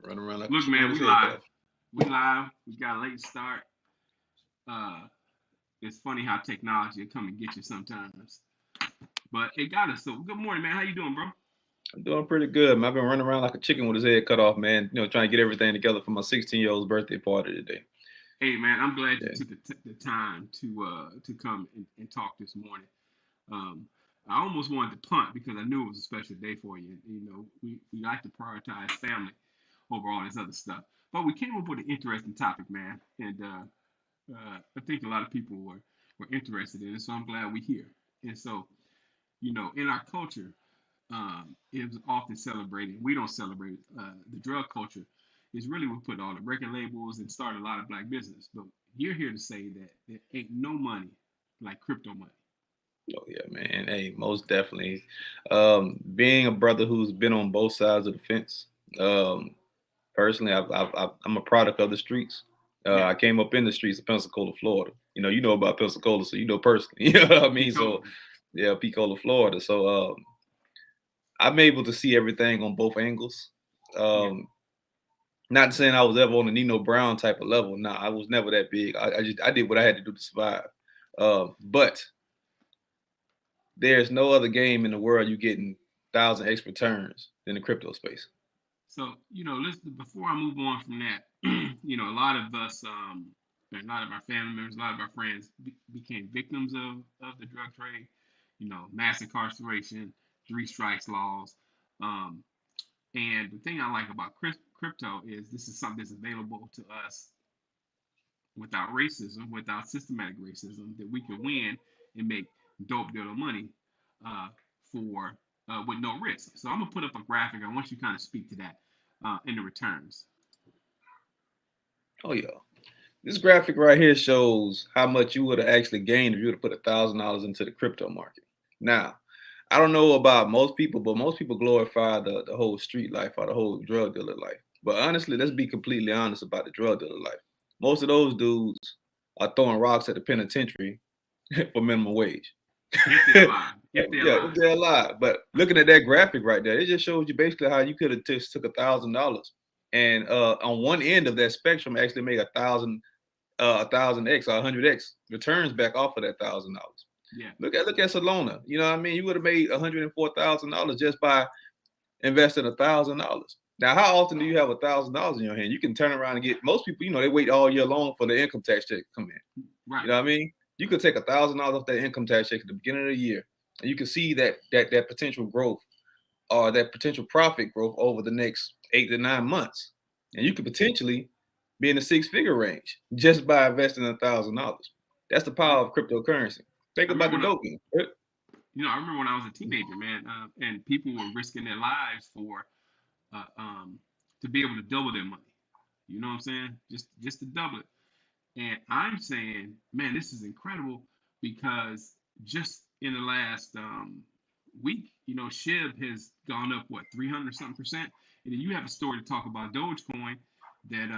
Run around like a Look, chicken man, with we his head cut live. off. We live. We got a late start. It's funny how technology will come and get you sometimes, but it got us. So, good morning, man. How you doing, bro? I'm doing pretty good, man. I've been running around like a chicken with his head cut off, man. Trying to get everything together for my 16-year-old's birthday party today. Hey, man, I'm glad you Yeah. took the time to come and talk this morning. Um, I almost wanted to punt because I knew it was a special day for you. We like to prioritize family over all this other stuff. But we came up with an interesting topic, man, and I think a lot of people were interested in it. So I'm glad we're here. And so, in our culture, it was often celebrated. We don't celebrate the drug culture. Is really what put all the record labels and started a lot of black business. But you're here to say that there ain't no money like crypto money. Oh yeah, man. Hey, most definitely. Being a brother who's been on both sides of the fence. Um, Personally, I'm a product of the streets. Yeah, I came up in the streets of Pensacola, Florida. You know about Pensacola, so you know personally. You know what I mean? So Pico. yeah, Pensacola, Florida. So I'm able to see everything on both angles. Yeah. Um, Not saying I was ever on a Nino Brown type of level. Nah, I was never that big. I did what I had to do to survive. But there's no other game in the world you getting 1,000x returns than the crypto space. So, let's before I move on from that, a lot of us, a lot of our family members, a lot of our friends became victims of the drug trade. Mass incarceration, three strikes laws. Um, and the thing I like about crypto is this is something that's available to us without racism, without systematic racism, that we can win and make dope deal of money uh, for with no risk. So I'm gonna put up a graphic. I want you to kind of speak to that in the returns. Oh yeah. This graphic right here shows how much you would have actually gained if you would have put $1,000 into the crypto market. Now, I don't know about most people, but most people glorify the whole street life or the whole drug dealer life. But honestly, let's be completely honest about the drug dealer life. Most of those dudes are throwing rocks at the penitentiary for minimum wage. If they're alive, if they're Yeah, if alive, they're alive. But looking at that graphic right there, it just shows you basically how you could have just took $1,000 and on one end of that spectrum actually make 1,000x or 100x returns back off of that $1,000. yeah, Look at Solana. You know what I mean? You would have made $104,000 just by investing $1,000. Now, how often do you have $1,000 in your hand? You can turn around and get most people. They wait all year long for the income tax check to come in. right. You know what I mean? You could take $1,000 off that income tax check at the beginning of the year, and you can see that potential growth or that potential profit growth over the next 8 to 9 months, and you could potentially be in the six-figure range just by investing $1,000. That's the I, power of cryptocurrency. Think I about remember the when I, doping. I remember when I was a teenager, man, and people were risking their lives for uh, um, to be able to double their money. You know what I'm saying? Just to double it. And I'm saying, man, this is incredible because just in the last week, SHIB has gone up what 300 something percent, and then you have a story to talk about Dogecoin that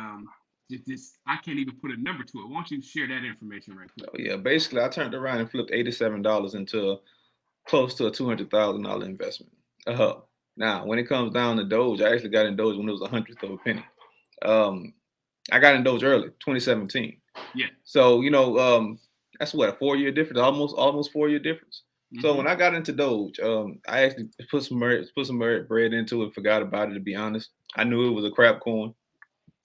this I can't even put a number to it. Why don't you share that information right quick? Oh yeah, basically, I turned around and flipped $87 into close to a $200,000 investment. Uh, Now, when it comes down to Doge, I actually got in Doge when it was a hundredth of a penny. Um, I got in Doge early, 2017. Yeah. So that's what, a 4 year difference, almost 4 year difference. So Mm-hmm. when I got into Doge, I actually put some bread into it, forgot about it. To be honest, I knew it was a crap coin.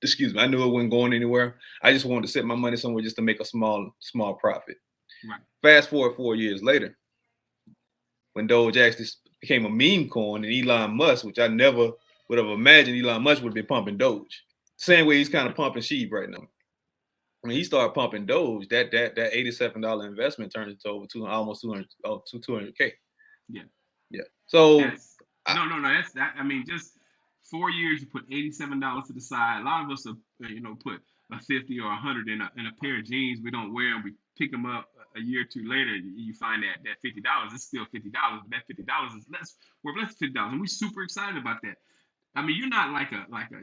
Excuse me, I knew it wasn't going anywhere. I just wanted to set my money somewhere just to make a small profit. Right. Fast forward 4 years later, when Doge actually became a meme coin, and Elon Musk, which I never would have imagined Elon Musk would be pumping Doge. Same way he's kind of pumping sheep right now. When he started pumping Doge, that $87 investment turned into over almost 200K. Yeah. Yeah. So That's I, no. That's that. I mean, just 4 years, you put $87 to the side. A lot of us, put a 50 or a 100 in a pair of jeans we don't wear, and we pick them up a year or two later. You find that $50 is still $50, but that $50 is less worth less than $50, and we're super excited about that. I mean, you're not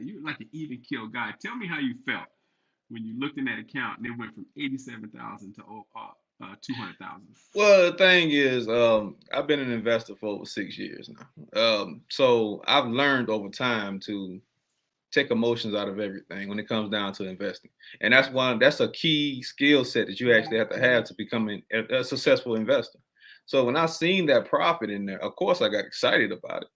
you're like an even kill guy. Tell me how you felt when you looked in that account and it went from 87,000 to 200,000. well, the thing is, I've been an investor for over 6 years now. So I've learned over time to take emotions out of everything when it comes down to investing. And that's Right. that's a key skill set that you actually have to become a successful investor. So when I seen that profit in there, of course I got excited about it.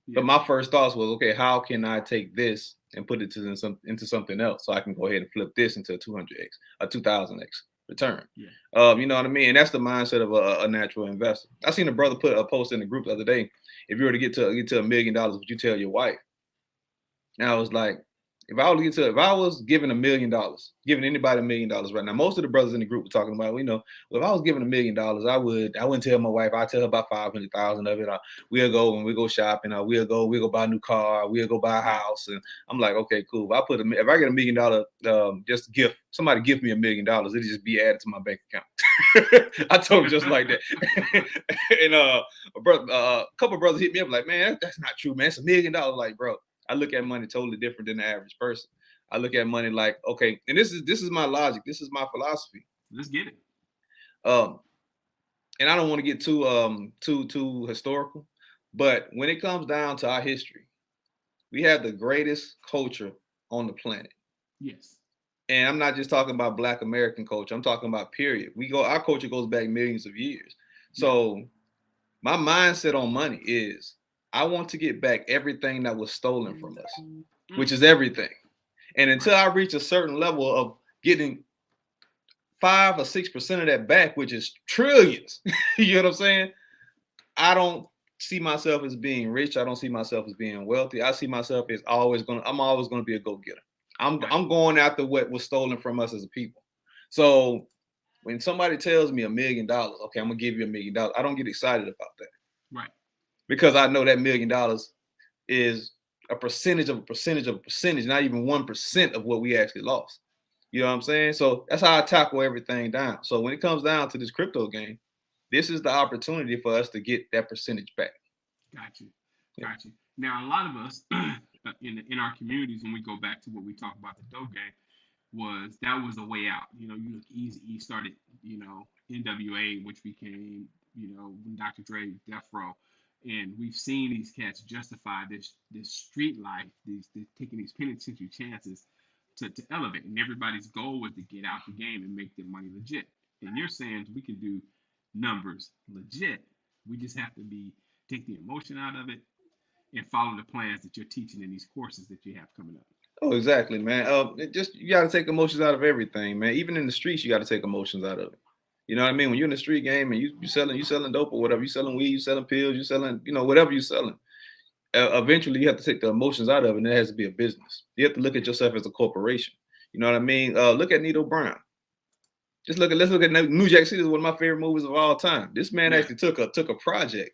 But Yeah. my first thoughts was, okay, how can I take this and put it into something else so I can go ahead and flip this into a 200x, a 2000x return? Yeah. You know what I mean? And that's the mindset of a natural investor. I seen a brother put a post in the group the other day. If you were to get to $1 million, would you tell your wife? And I was like, if I was giving $1 million, giving anybody $1 million right now, most of the brothers in the group were talking about, well, if I was giving $1 million, I wouldn't tell my wife. I'd tell her about 500,000 of it. We'll go when we go shopping. We'll go buy a new car. We'll go buy a Right. house. And I'm like, okay, cool. If I get $1 million, just gift, somebody give me $1 million, it'll just be added to my bank account. I told him just like that. And a couple of brothers hit me up like, man, that's not true, man. It's $1 million. Like, bro, I look at money totally different than the average person. I look at money like, okay, and this is my logic. This is my philosophy. Let's get it. Um, and I don't want to get too historical, but when it comes down to our history, we have the greatest culture on the planet. Yes. And I'm not just talking about Black American culture. I'm talking about period. Our culture goes back millions of years. Yeah. So my mindset on money is I want to get back everything that was stolen from us, which is everything. And until I reach a certain level of getting 5 or 6% of that back, which is trillions, you know what I'm saying? I don't see myself as being rich. I don't see myself as being wealthy. I see myself as I'm always gonna be a go-getter. I'm going after what was stolen from us as a people. So when somebody tells me $1 million, okay, I'm gonna give you $1 million, I don't get excited about that. Right. Because I know that $1 million is a percentage of a percentage of a percentage, not even 1% of what we actually lost. You know what I'm saying? So that's how I tackle everything down. So when it comes down to this crypto game, this is the opportunity for us to get that percentage back. Got you. Yeah. Got you. Now, a lot of us in our communities, when we go back to what we talk about the dough game, that was a way out. You look Easy E started, NWA, which became, when Dr. Dre, Death Row, and we've seen these cats justify this street life, these taking these penitentiary chances to elevate, and everybody's goal was to get out the game and make their money legit. And you're saying we can do numbers legit. We just have to take the emotion out of it and follow the plans that you're teaching in these courses that you have coming up. Oh, exactly, man. You got to take emotions out of everything, man. Even in the streets, you got to take emotions out of it. You know what I mean? When you're in the street game and you selling dope or whatever, you selling weed, you selling pills, you selling whatever you selling. Eventually, you have to take the emotions out of it, and it has to be a business. You have to look at yourself as a corporation. You know what I mean? Look at Nito Brown. Let's look at New Jack City. Is one of my favorite movies of all time. This man actually took a project,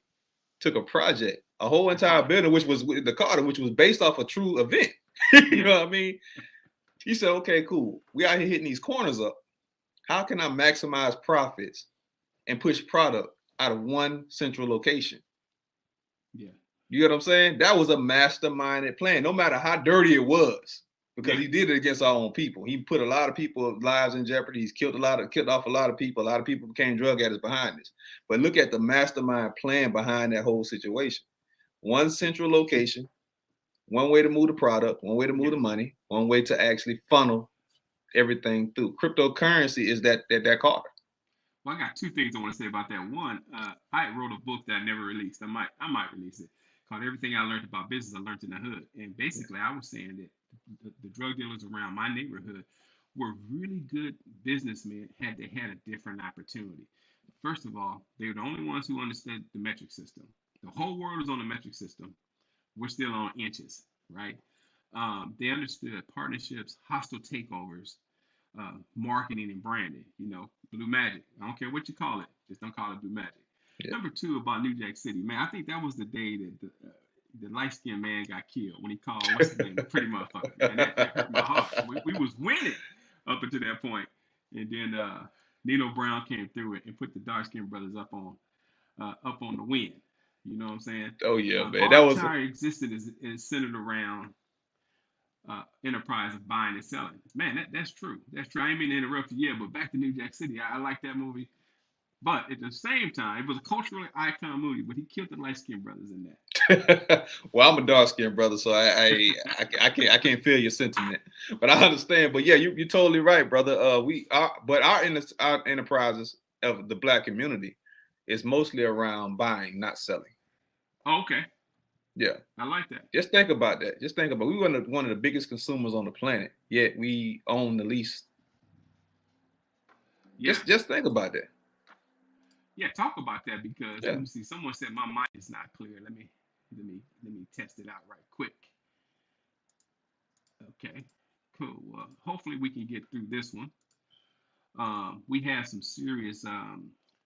a whole entire building, which was the Carter, which was based off a true event. You know what I mean? He said, okay, cool. We out here hitting these corners up. How can I maximize profits and push product out of one central location? Yeah. You know what I'm saying? That was a masterminded plan, no matter how dirty it was, because he did it against our own people. He put a lot of people's lives in jeopardy. He's killed off a lot of people. A lot of people became drug addicts behind this. But look at the mastermind plan behind that whole situation. One central location, one way to move the product, one way to move the money, one way to actually funnel everything through. Cryptocurrency is that Carter. Well, I got two things I want to say about that. One, I wrote a book that I never released. I might release it, called "Everything I Learned About Business I Learned in the Hood." And basically, I was saying that the drug dealers around my neighborhood were really good businessmen had they had a different opportunity. First of all, they were the only ones who understood the metric system. The whole world is on the metric system. We're still on inches, right? They understood partnerships, hostile takeovers, marketing and branding. Blue Magic. I don't care what you call it, just don't call it Blue Magic. Yeah. Number two, about New Jack City, man, I think that was the day that the light skinned man got killed when he called what's his name, the pretty motherfucker. Man, that hurt my heart. We was winning up until that point, and then Nino Brown came through it and put the dark skinned brothers up on the win. You know what I'm saying? Oh yeah, man. Our entire existence is centered around enterprise of buying and selling. Man, that's true. That's true. I didn't mean to interrupt you, but back to New Jack City. I like that movie. But at the same time, it was a culturally icon movie, but he killed the light skinned brothers in that. Well, I'm a dark skinned brother, so I can't feel your sentiment, but I understand. But yeah, you're totally right, brother. Our enterprises of the black community is mostly around buying, not selling. Oh, okay, Yeah, I like that. just think about that. Just think about we were one of the biggest consumers on the planet, yet we own the least. Yeah, Just think about that. yeah. Talk about that because let Yeah. me see. Someone said my mic is not clear. Let me test it out right quick. Okay, cool. Hopefully we can get through this one. We had some serious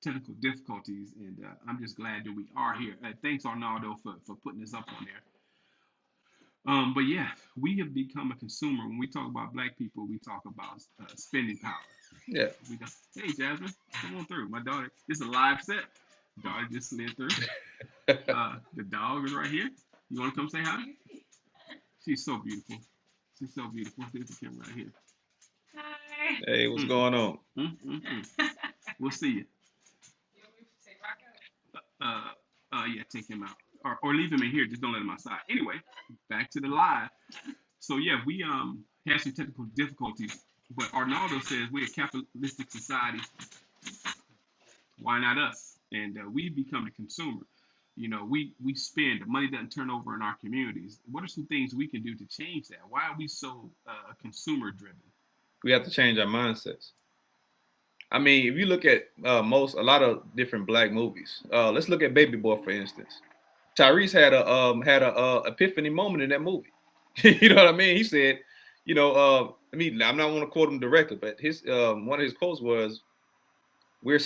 technical difficulties, and I'm just glad that we are here. Thanks, Arnaldo, for putting this up on there. But yeah, we have become a consumer. When we talk about black people, we talk about spending power. Yeah. We go, hey, Jasmine, come on through. My daughter, this is a live set. Daughter just slid through. The dog is right here. You want to come say hi? She's so beautiful. She's so beautiful. There's the camera right here. Hi. Hey, what's Mm, going on? We'll see you. Yeah, take him out or leave him in here. Just don't let him outside. Anyway, back to the live. So yeah, we had some technical difficulties, but Arnaldo says we're a capitalistic society. Why not us? And we become the consumer. You know, we spend. The money doesn't turn over in our communities. What are some things we can do to change that? Why are we so consumer driven? We have to change our mindsets. I mean, if you look at a lot of different black movies, let's look at Baby Boy for instance. Tyrese had a epiphany moment in that movie. You know what I mean? He said, I'm not want to quote him directly, but his one of his quotes was, we're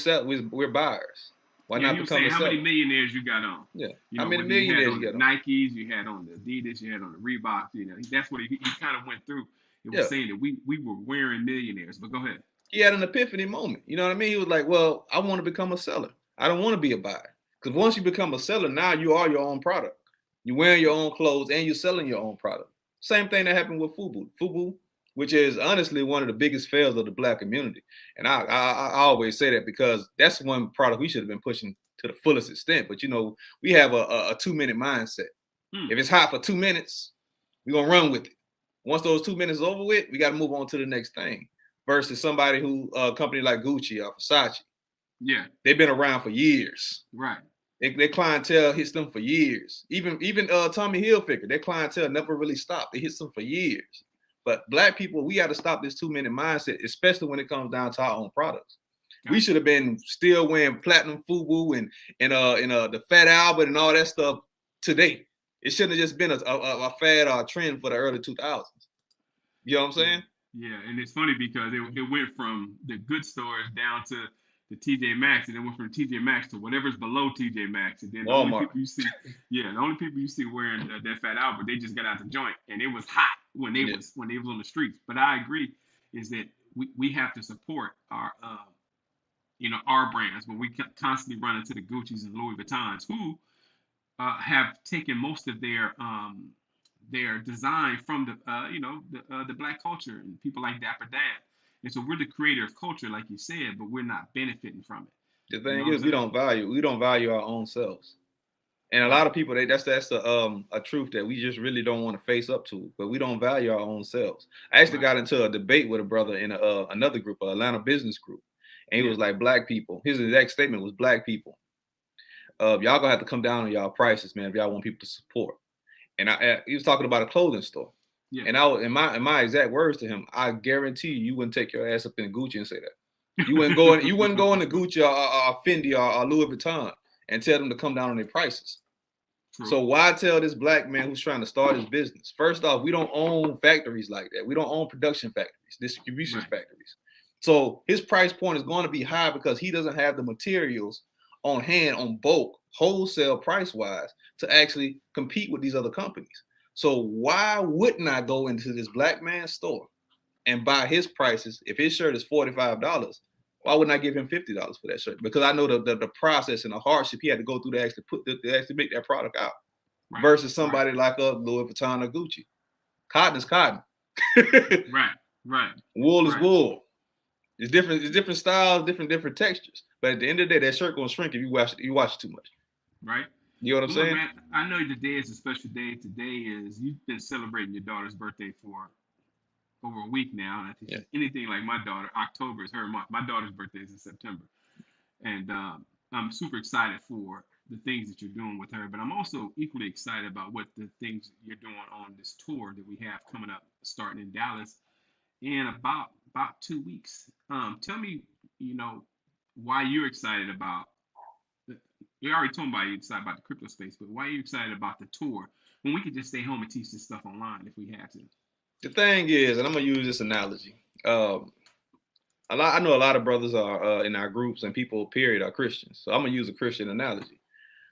buyers. Why Yeah, not he was become saying a how many seller?" millionaires you got on. Yeah. You How know, many whether you had millionaires on you the got on? Nikes, you had on the Adidas, you had on the Reebok. You know, that's what he kind of went through. It was Yeah. saying that we were wearing millionaires. But go ahead. He had an epiphany moment. You know what I mean? He was like, well, I want to become a seller. I don't want to be a buyer. Because once you become a seller, now you are your own product. You're wearing your own clothes and you're selling your own product. Same thing that happened with Fubu. Fubu, which is honestly one of the biggest fails of the black community. And I always say that because that's one product we should have been pushing to the fullest extent. But we have a 2-minute mindset. If it's hot for 2 minutes, we're gonna run with it. Once those 2 minutes are over with, we got to move on to the next thing. Versus somebody who a company like Gucci or Versace, Yeah. they've been around for years. Right. Their clientele hits them for years. Even Tommy Hilfiger, their clientele never really stopped. It hits them for years. But black people, we got to stop this 2-minute mindset, especially when it comes down to our own products. We should have been still wearing platinum Fubu and the Fat Albert and all that stuff today. It shouldn't have just been a fad or a trend for the early 2000s. You know what I'm saying? Yeah, and it's funny because it went from the good stores down to the TJ Maxx, and then went from TJ Maxx to whatever's below TJ Maxx, and then the only Walmart. people you see, the only people you see wearing that Fat Albert, they just got out the joint, and it was hot when they was on the streets. But I agree, is that we have to support our brands, but we constantly run into the Gucci's and Louis Vuittons who have taken most of their design from the black culture and people like Dapper Dan. And so we're the creator of culture, like you said, but we're not benefiting from it. The You know thing what I'm is, we saying? don't value our own selves. And a lot Right. of people, that's a truth that we just really don't want to face up to. But we don't value our own selves. I actually Right. got into a debate with a brother in another group, an Atlanta business group, and he Yeah. was like, "Black people." His exact statement was, "Black people, y'all gonna have to come down on y'all prices, man, if y'all want people to support." And he was talking about a clothing store. Yeah. And I was in my exact words to him, I guarantee you wouldn't take your ass up in Gucci and say that. You wouldn't go into Gucci or Fendi or Louis Vuitton and tell them to come down on their prices. True. So why tell this black man who's trying to start his business? First off, we don't own factories like that. We don't own production factories, distribution factories. So his price point is going to be high because he doesn't have the materials on hand on bulk, wholesale price wise, to actually compete with these other companies. So why wouldn't I go into this black man's store and buy his prices? If his shirt is $45, why wouldn't I give him $50 for that shirt? Because I know the process and the hardship he had to go through to actually make that product out. Right. Versus somebody like a Louis Vuitton or Gucci. Cotton is cotton. Right. Wool is wool. It's different styles, different textures. But at the end of the day, that shirt gonna shrink if you wash it too much. Right. You know what I'm Well, look, saying? man, I know today is a special day. Today is you've been celebrating your daughter's birthday for over a week now. And if Yeah. it's anything like my daughter, October is her month. My daughter's birthday is in September, and I'm super excited for the things that you're doing with her. But I'm also equally excited about what the things you're doing on this tour that we have coming up, starting in Dallas in about 2 weeks. Tell me, you know, why you're excited about. You already told me why you're excited about the crypto space, but why are you excited about the tour when we could just stay home and teach this stuff online if we had to? The thing is, and I'm gonna use this analogy. I know a lot of brothers are in our groups and people, period, are Christians. So I'm gonna use a Christian analogy.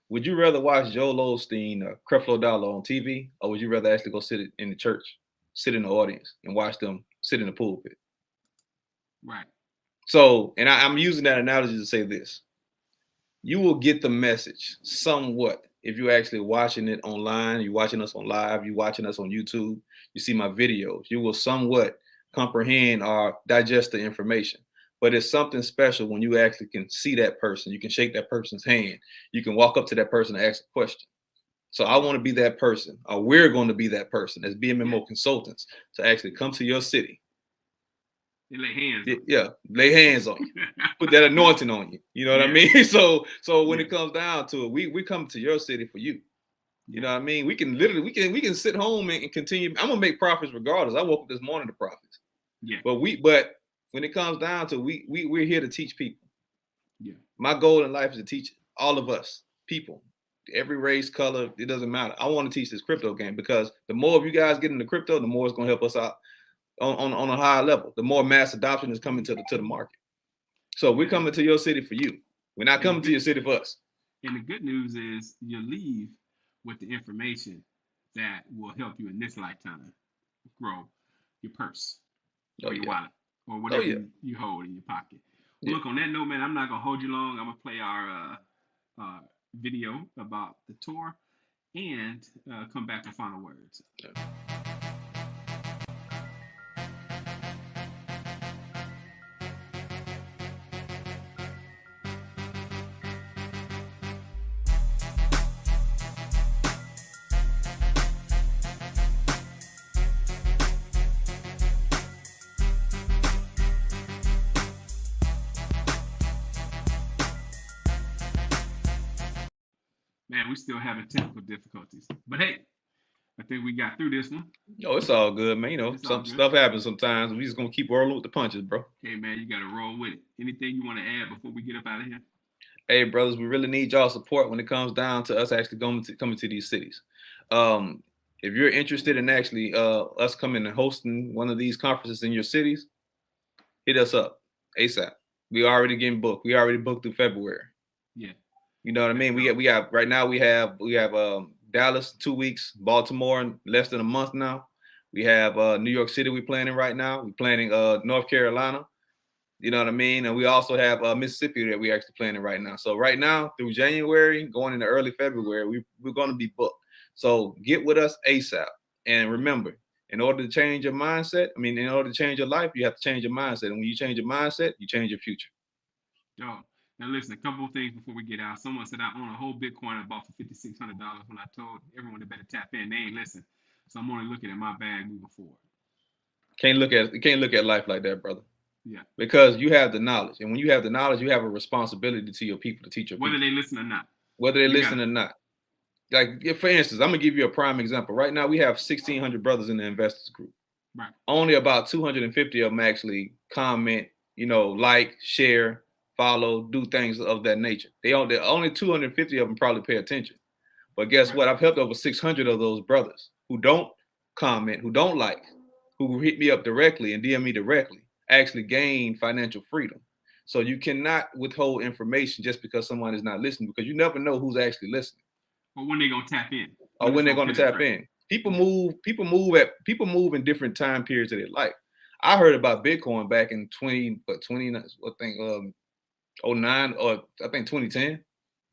Would you rather watch Joel Osteen or Creflo Dollar on TV, or would you rather actually go sit in the church, sit in the audience, and watch them sit in the pulpit? Right. So, and I'm using that analogy to say this: you will get the message somewhat if you're actually watching it online. You're watching us on live. You're watching us on YouTube. You see my videos. You will somewhat comprehend or digest the information. But it's something special when you actually can see that person. You can shake that person's hand. You can walk up to that person and ask a question. So I want to be that person, or we're going to be that person as Yeah. BMMO consultants to actually come to your city. They lay hands on Yeah, lay hands on you. you. Put that anointing on you. You know what I Yeah. mean? So when Yeah. it comes down to it, we come to your city for you. You know Yeah. what I mean? We can literally we can sit home and continue. I'm gonna make profits regardless. I woke up this morning to profits. Yeah. But when it comes down to it, we're here to teach people. Yeah. My goal in life is to teach all of us people, every race, color, it doesn't matter. I want to teach this crypto game because the more of you guys get into crypto, the more it's gonna help us out on a higher level. The more mass adoption is coming to the market. So we're Yeah. coming to your city for you. We're not coming to your city for us. And the good news is you leave with the information that will help you in this lifetime grow your purse Oh or your yeah. wallet or Oh whatever yeah. you hold in your pocket. Well, Yeah. look, on that note, man, I'm not gonna hold you long. I'm gonna play our video about the tour and come back with final words. Man, we still having technical difficulties, but hey, I think we got through this one. Oh, it's all good, man. You know, It's all some good. stuff happens sometimes. We just gonna keep rolling with the punches, bro. Hey, man, you got to roll with it. Anything you want to add before we get up out of here? Hey, brothers, we really need y'all support when it comes down to us actually coming to these cities. Um, if you're interested in actually us coming and hosting one of these conferences in your cities, hit us up ASAP. We already getting booked. We already booked through February. Yeah. You know what I Let's mean? go. We have right now we have Dallas 2 weeks, Baltimore in less than a month now. We have New York City we're planning right now. We're planning North Carolina. You know what I mean? And we also have Mississippi that we're actually planning right now. So right now through January, going into early February, we're going to be booked. So get with us ASAP. And remember, in order to change your mindset, in order to change your life, you have to change your mindset. And when you change your mindset, you change your future. Yo, now listen, a couple of things before we get out. Someone said I own a whole Bitcoin I bought for $5,600 when I told everyone they better tap in. They ain't listen. So I'm only looking at my bag moving forward. You can't look at life like that, brother. Yeah. Because you have the knowledge. And when you have the knowledge, you have a responsibility to your people to teach your Whether people. they listen or not. Whether they listen or not. Like, for instance, I'm going to give you a prime example. Right now, we have 1,600 brothers in the investors group. Right. Only about 250 of them actually comment, like, share, follow, do things of that nature. Only 250 of them probably pay attention. But guess what? I've helped over 600 of those brothers who don't comment, who don't like, who hit me up directly and DM me directly, actually gain financial freedom. So you cannot withhold information just because someone is not listening, because you never know who's actually listening. Or when they're gonna tap in. Or when they're gonna tap in. People move in different time periods of their life. I heard about Bitcoin back in 09 or I think 2010.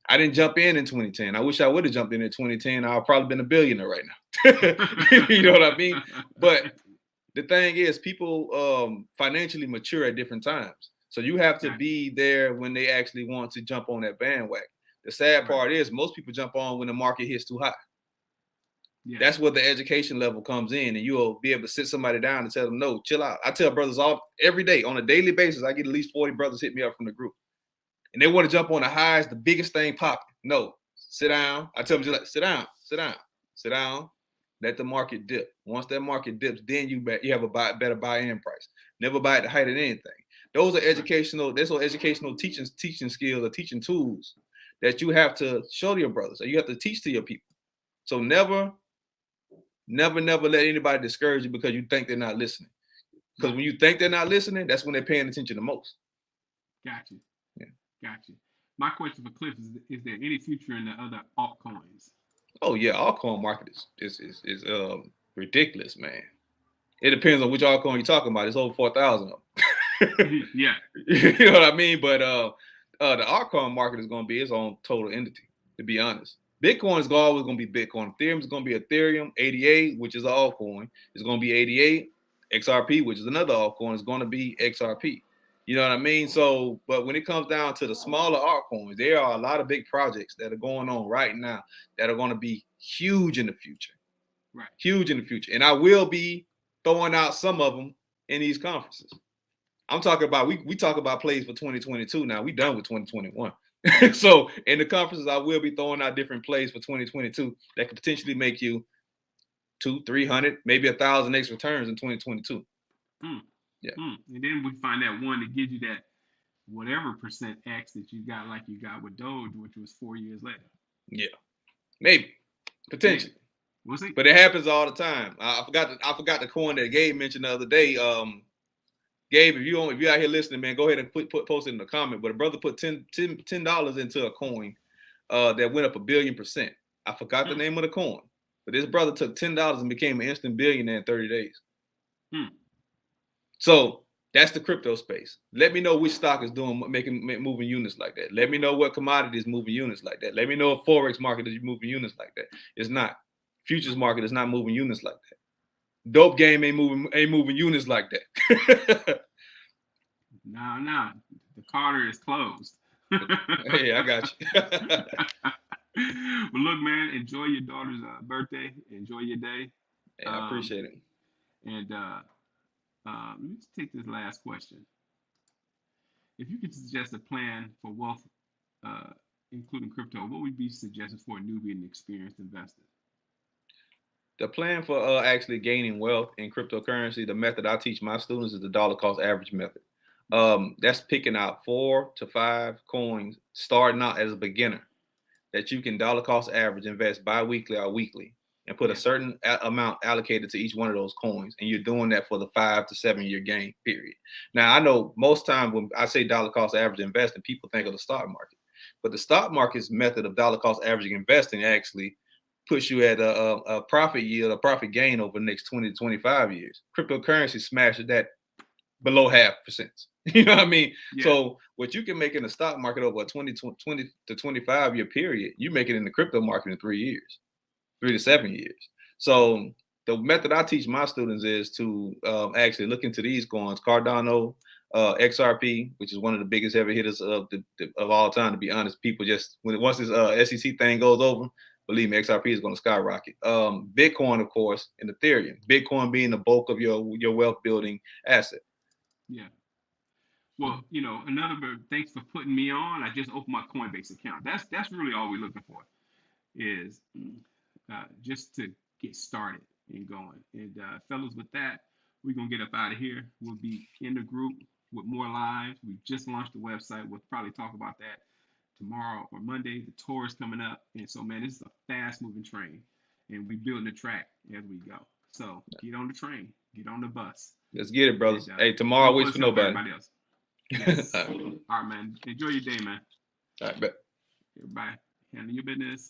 I didn't jump in 2010. I wish I would have jumped in 2010. I've probably been a billionaire right now. You know what I mean? But the thing is, people financially mature at different times. So you have to be there when they actually want to jump on that bandwagon. The sad Right. part is most people jump on when the market hits too high. Yeah. That's where the education level comes in, and you'll be able to sit somebody down and tell them, no, chill out. I tell brothers every day on a daily basis. I get at least 40 brothers hit me up from the group, and they want to jump on the highest, the biggest thing popping. No, sit down. I tell them, just like, sit down, sit down, sit down. Let the market dip. Once that market dips, then you have a better buy-in price. Never buy at the height of anything. Those are educational. Those are educational teaching skills or teaching tools that you have to show to your brothers, or you have to teach to your people. So never let anybody discourage you because you think they're not listening. Because when you think they're not listening, that's when they're paying attention the most. Gotcha. Yeah. Gotcha. My question for Cliff is there any future in the other altcoins? Oh yeah, altcoin market is ridiculous, man. It depends on which altcoin you're talking about. It's over 4,000 of them. Yeah. You know what I mean? But the altcoin market is going to be its own total entity, to be honest. Bitcoin is always going to be Bitcoin. Ethereum is going to be Ethereum. ADA, which is an altcoin, is going to be ADA. XRP, which is another altcoin, is going to be XRP. You know what I mean? So, but when it comes down to the smaller altcoins, there are a lot of big projects that are going on right now that are going to be huge in the future. Right. Huge in the future. And I will be throwing out some of them in these conferences. I'm talking about, we talk about plays for 2022 now. We done with 2021. So in the conferences, I will be throwing out different plays for 2022 that could potentially make you 200, 300, maybe 1,000x returns in 2022. Yeah. And then we find that one that gives you that whatever percent X that you got, like you got with Doge, which was 4 years later. Yeah, maybe potentially. We'll see. But it happens all the time. I forgot the coin that Gabe mentioned the other day. Gabe, if you out here listening, man, go ahead and post it in the comment. But a brother put $10 into a coin that went up 1 billion%. I forgot the name of the coin, but this brother took $10 and became an instant billionaire in 30 days. So that's the crypto space. Let me know which stock is doing moving units like that. Let me know what commodity is moving units like that. Let me know if Forex market is moving units like that. It's not. Futures market is not moving units like that. Dope game ain't moving units like that. No. The Carter is closed. Hey, I got you. Well, look, man, enjoy your daughter's birthday. Enjoy your day. Hey, I appreciate it. And let me just take this last question. If you could suggest a plan for wealth, including crypto, what would be suggested for a newbie and experienced investor? The plan for actually gaining wealth in cryptocurrency, the method I teach my students is the dollar cost average method. That's picking out 4 to 5 coins, starting out as a beginner, that you can dollar cost average invest bi-weekly or weekly, and put a certain amount allocated to each one of those coins. And you're doing that for the 5 to 7 year game period. Now, I know most time when I say dollar cost average investing, people think of the stock market. But the stock market's method of dollar cost averaging investing actually puts you at a profit yield, a profit gain over the next 20 to 25 years. Cryptocurrency smashes that below 0.5%. You know what I mean? Yeah. So what you can make in the stock market over a 20 to 25 year period, you make it in the crypto market in 3 years, 3 to 7 years. So the method I teach my students is to actually look into these coins, Cardano, XRP, which is one of the biggest ever hitters of all time. To be honest, people just once this SEC thing goes over, believe me, XRP is going to skyrocket. Bitcoin, of course, and Ethereum. Bitcoin being the bulk of your wealth building asset. Yeah. Well, thanks for putting me on. I just opened my Coinbase account. That's really all we're looking for, is just to get started and going. And fellas, with that, we're gonna get up out of here. We'll be in the group with more lives. We just launched the website. We'll probably talk about that tomorrow or Monday. The tour is coming up, and so man, this is a fast-moving train, and we're building the track as we go. So get on the train, get on the bus. Let's get it, brothers. And, hey, tomorrow waits for nobody. Everybody else. Yes. All right, man. Enjoy your day, man. All right, bet. Everybody, handle your business.